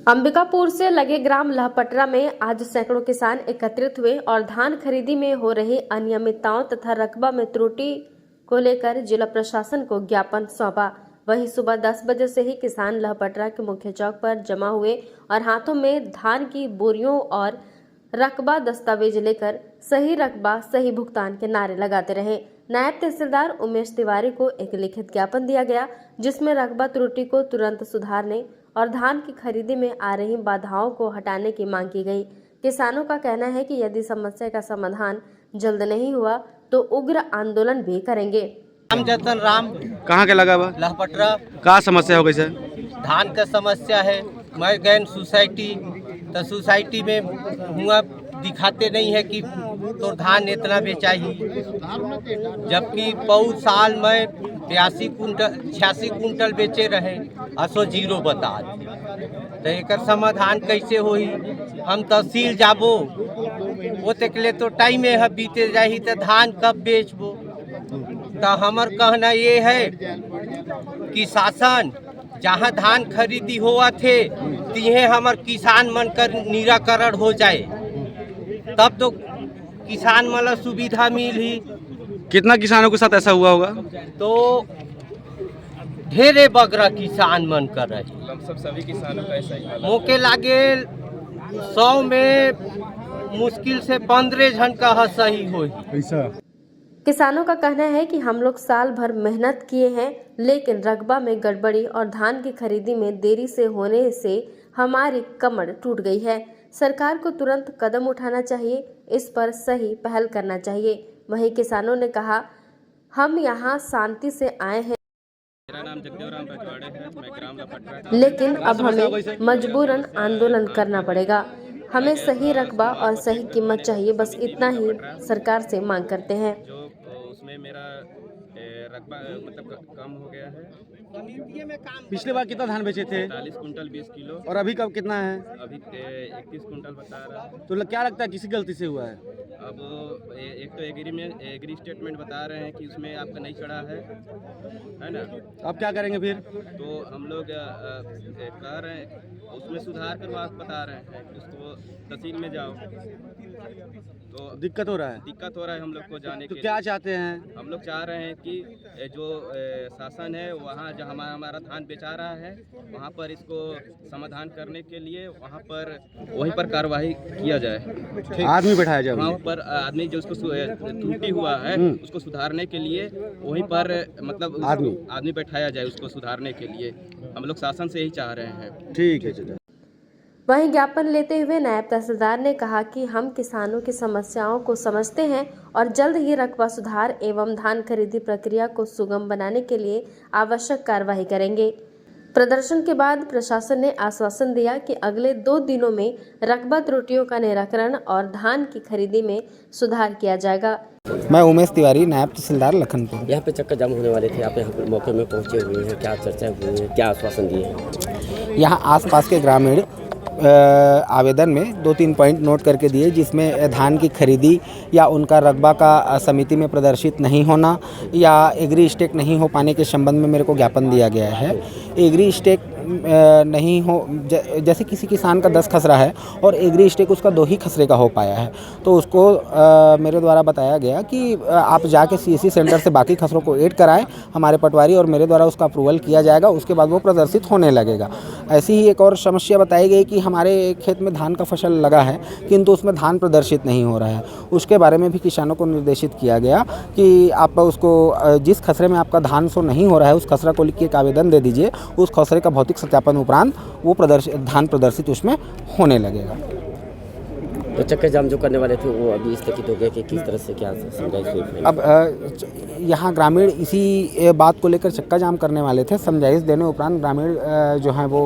अंबिकापुर से लगे ग्राम लहपटरा में आज सैकड़ों किसान एकत्रित हुए और धान खरीदी में हो रही अनियमितताओं तथा रकबा में त्रुटि को लेकर जिला प्रशासन को ज्ञापन सौंपा। वहीं सुबह 10 बजे से ही किसान लहपटरा के मुख्य चौक पर जमा हुए और हाथों में धान की बोरियों और रकबा दस्तावेज लेकर सही रकबा सही भुगतान के नारे लगाते रहे। नायब तहसीलदार उमेश तिवारी को एक लिखित ज्ञापन दिया गया जिसमें रकबा त्रुटि को तुरंत सुधारने और धान की खरीदी में आ रही बाधाओं को हटाने की मांग की गई। किसानों का कहना है कि यदि समस्या का समाधान जल्द नहीं हुआ तो उग्र आंदोलन भी करेंगे। जतन राम कहाँ के लगा हुआ लहपटरा का समस्या हो गई सर? धान का समस्या है। मैं गैन सोसाइटी तो सोसाइटी में हुआ दिखाते नहीं है कि तो धान इतना बेचाही, जबकि बहुत साल में 86 कुंटल बेचे रहे, असो जीरो बता तो एक समाधान कैसे होई? हम तहसील जाबो वो तक ले तो टाइम है बीते जाही तो धान कब बेचबो। तो हमार कहना ये है कि शासन जहाँ धान खरीदी हुआ थे तिहे हमार किसान मन का निराकरण हो जाए, तब तो किसान मतलब सुविधा मिली। कितना किसानों के साथ ऐसा हुआ होगा? तो ढेरे बगरा किसान मन कर रहे, सब सभी किसानों का ऐसा ही हाल है। मौके लागे 100 में मुश्किल से 15 जन का सही हो। किसानों का कहना है कि हम लोग साल भर मेहनत किए हैं, लेकिन रकबा में गड़बड़ी और धान की खरीदी में देरी से होने से हमारी कमर टूट गई है। सरकार को तुरंत कदम उठाना चाहिए, इस पर सही पहल करना चाहिए। वहीं किसानों ने कहा, हम यहाँ शांति से आए हैं, मेरा नाम जगदेव राम रजवाड़े है, मैं ग्राम लहपटरा। लेकिन अब हमें मजबूरन आंदोलन करना पड़ेगा। हमें सही रकबा और सही कीमत चाहिए, बस इतना ही सरकार से मांग करते हैं। जो उसमें मेरा रकबा मतलब कम हो गया है। पिछले बार कितना धान बेचे थे? 40 कुंटल 20 किलो। और अभी कब कितना है? अभी 31 कुंटल बता रहा है। तो क्या लगता है किसी गलती से हुआ है? अब एक तो एग्री स्टेटमेंट बता रहे हैं कि उसमें आपका नहीं चढ़ा है ना। अब क्या करेंगे फिर? तो हम लोग कह रहे हैं उसमें सुधार कर बात बता रहे हैं कि उसको तहसील में जाओ, तो दिक्कत हो रहा है? दिक्कत हो रहा है हम लोग को जाने तो के। क्या चाहते हैं? हम लोग चाह रहे हैं कि जो शासन है वहाँ जो हमारा धान बेचा रहा है वहाँ पर इसको समाधान करने के लिए वहीं पर कार्रवाई किया जाए। आदमी बैठाया जाए वहाँ पर आदमी जो उसको त्रुटि हुआ है उसको सुधारने के लिए वहीं पर मतलब आदमी बैठाया जाए उसको सुधारने के लिए। हम लोग शासन से यही चाह रहे हैं। ठीक है। वहीं ज्ञापन लेते हुए नायब तहसीलदार ने कहा कि हम किसानों की समस्याओं को समझते हैं और जल्द ही रकबा सुधार एवं धान खरीदी प्रक्रिया को सुगम बनाने के लिए आवश्यक कार्रवाई करेंगे। प्रदर्शन के बाद प्रशासन ने आश्वासन दिया कि अगले 2 दिनों में रकबा त्रुटियों का निराकरण और धान की खरीदी में सुधार किया जाएगा। मैं उमेश तिवारी, नायब तहसीलदार लखनपुर। यहाँ पे चक्का जाम होने वाले थे, आप यहाँ पे मौके में पहुँचे हुए हैं, क्या चर्चा हुई है, क्या आश्वासन दिए हैं? यहाँ आसपास के ग्रामीण आवेदन में 2-3 पॉइंट नोट करके दिए, जिसमें धान की खरीदी या उनका रकबा का समिति में प्रदर्शित नहीं होना या एग्री स्टेक नहीं हो पाने के संबंध में मेरे को ज्ञापन दिया गया है। एग्री स्टेक नहीं हो, जैसे किसी किसान का 10 खसरा है और एग्री स्टेक उसका 2 ही खसरे का हो पाया है, तो उसको मेरे द्वारा बताया गया कि आप जाके CSC सेंटर से बाकी खसरों को ऐड कराएं, हमारे पटवारी और मेरे द्वारा उसका अप्रूवल किया जाएगा, उसके बाद वो प्रदर्शित होने लगेगा। ऐसी ही एक और समस्या बताई गई कि हमारे खेत में धान का फसल लगा है किंतु उसमें धान प्रदर्शित नहीं हो रहा है। उसके बारे में भी किसानों को निर्देशित किया गया कि आप उसको जिस खसरे में आपका धान सो नहीं हो रहा है उस खसरा को लिख के एक आवेदन दे दीजिए, उस खसरे का भौतिक सत्यापन उपरांत वो धान प्रदर्शित उसमें होने लगेगा। तो चक्का जाम जो करने वाले थे वो अभी स्थगित हो गए कि किस तरह से क्या समझाइश हुई? अब यहाँ ग्रामीण इसी बात को लेकर चक्का जाम करने वाले थे। समझाइश देने उपरांत ग्रामीण जो है वो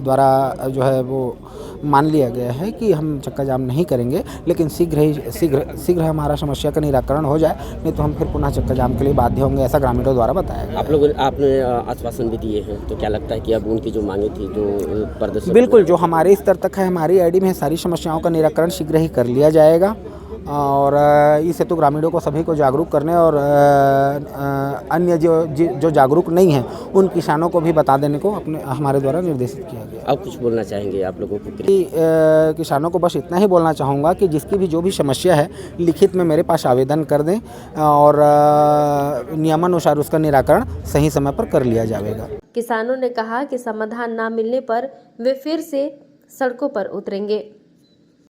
द्वारा जो है वो मान लिया गया है कि हम चक्का जाम नहीं करेंगे, लेकिन शीघ्र हमारा समस्या का निराकरण हो जाए, नहीं तो हम फिर पुनः चक्का जाम के लिए बाध्य होंगे, ऐसा ग्रामीणों द्वारा बताया गया। आपने आश्वासन भी दिए हैं, तो क्या लगता है कि अब उनकी जो मांगे थी जो प्रदर्शन? बिल्कुल, जो हमारे स्तर तक है, हमारी आईडी में सारी समस्याओं का निराकरण शीघ्र ही कर लिया जाएगा और इस हेतु ग्रामीणों को सभी को जागरूक करने और अन्य जो जागरूक नहीं हैं उन किसानों को भी बता देने को हमारे द्वारा निर्देशित किया गया। अब कुछ बोलना चाहेंगे आप लोगों को? किसानों को बस इतना ही बोलना चाहूँगा कि जिसकी भी जो भी समस्या है लिखित में मेरे पास आवेदन कर दें और नियमानुसार उसका निराकरण सही समय पर कर लिया जाएगा। किसानों ने कहा कि समाधान न मिलने पर वे फिर से सड़कों पर उतरेंगे।